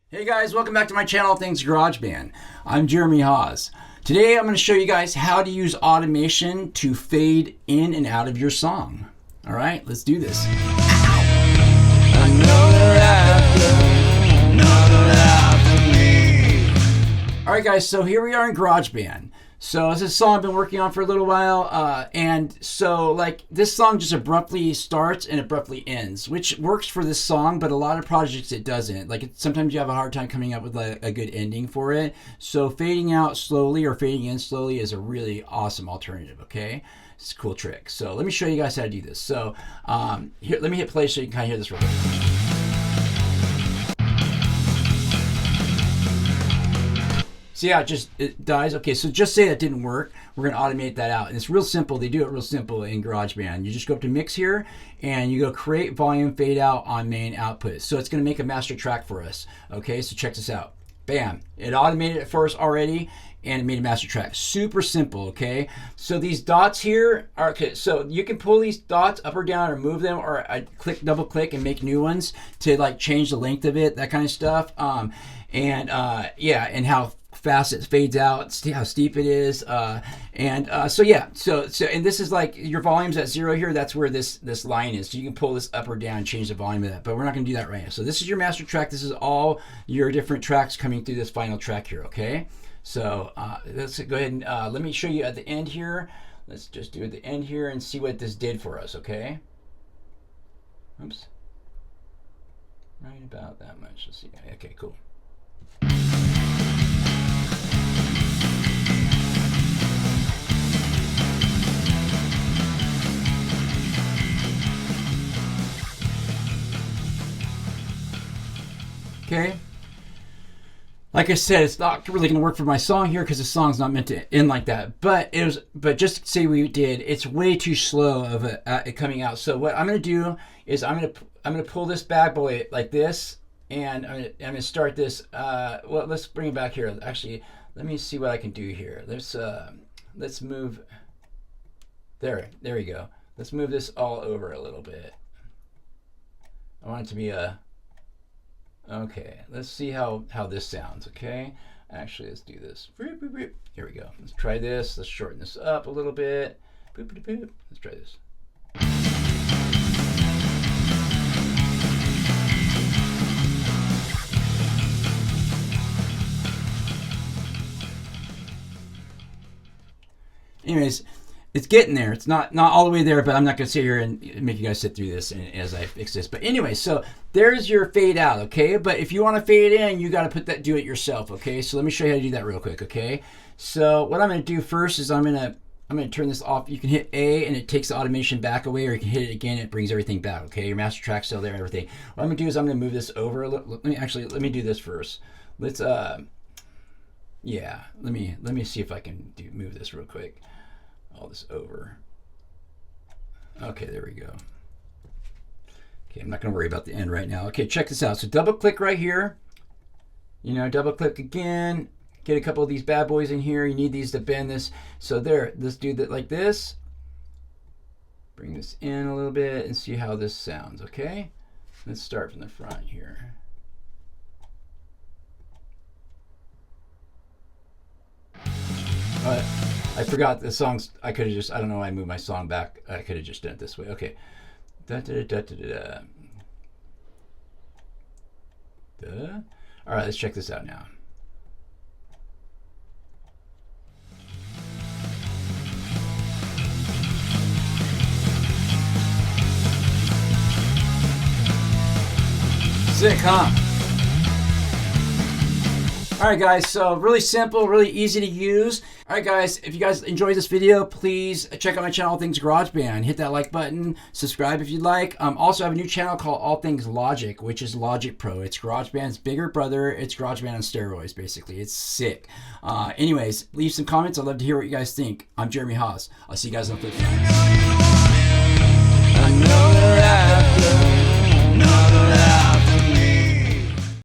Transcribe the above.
Hey guys, welcome back to my channel, Things GarageBand. I'm Jeremy Haws. Today I'm going to show you guys how to use automation to fade in and out of your song. Alright, let's do this. Alright guys, so here we are in GarageBand. So this is a song I've been working on for a little while, and so like this song just abruptly starts and abruptly ends, which works for this song, but a lot of projects it doesn't. Like sometimes you have a hard time coming up with a good ending for it. So fading out slowly or fading in slowly is a really awesome alternative, okay? It's a cool trick. So let me show you guys how to do this. So here, let me hit play so you can kind of hear this real quick. See how it dies? Okay, so just say that didn't work. We're gonna automate that out. And it's real simple. They do it real simple in GarageBand. You just go up to mix here and you go create volume fade out on main output. So it's gonna make a master track for us. Okay, so check this out. Bam, it automated it for us already and it made a master track. Super simple, okay? So these dots here are, okay, so you can pull these dots up or down or move them, or I double click and make new ones to like change the length of it, that kind of stuff. Yeah, and how fast it fades out, how steep it is, so and this is like your volume's at 0 here. That's where this line is. So you can pull this up or down, change the volume of that. But we're not going to do that right now. So this is your master track. This is all your different tracks coming through this final track here. Okay. So let's go ahead and let me show you at the end here. Let's just do it at the end here and see what this did for us. Okay. Oops. Right about that much. Let's see. Okay. Cool. Okay, like I said, it's not really going to work for my song here because the song's not meant to end like that. But just say we did, it's way too slow of it coming out. So what I'm going to do is I'm going to pull this bad boy like this, and I'm going to start this. Well, let's bring it back here. Actually, let me see what I can do here. Let's move. There we go. Let's move this all over a little bit. I want it to be a. Okay, let's see how this sounds, okay? Actually, let's do this. Here we go. Let's try this. Let's shorten this up a little bit. Let's try this. Anyways, it's getting there. It's not all the way there, but I'm not going to sit here and make you guys sit through this as I fix this. But anyway, so there's your fade out, okay? But if you want to fade it in, you got to do it yourself, okay? So let me show you how to do that real quick, okay? So what I'm going to do first is I'm going to turn this off. You can hit A and it takes the automation back away, or you can hit it again and it brings everything back, okay? Your master track's still there, everything. What I'm going to do is I'm going to move this over a little. Let me do this first. Let's yeah, let me see if I can move this real quick. All this over. Okay, there we go. Okay, I'm not going to worry about the end right now. Okay, check this out. So double click right here. Double click again. Get a couple of these bad boys in here. You need these to bend this. So there, let's do that like this. Bring this in a little bit and see how this sounds, okay? Let's start from the front here. I forgot the songs. I could have just, I don't know why I moved my song back. I could have just done it this way. Okay. All right, let's check this out now. Sick, huh? Alright guys, so really simple, really easy to use. Alright guys, if you guys enjoyed this video, please check out my channel, Things GarageBand. Hit that like button, subscribe if you'd like. Also, I have a new channel called All Things Logic, which is Logic Pro. It's GarageBand's bigger brother. It's GarageBand on steroids, basically. It's sick. Anyways, leave some comments. I'd love to hear what you guys think. I'm Jeremy Haws. I'll see you guys on the flip side.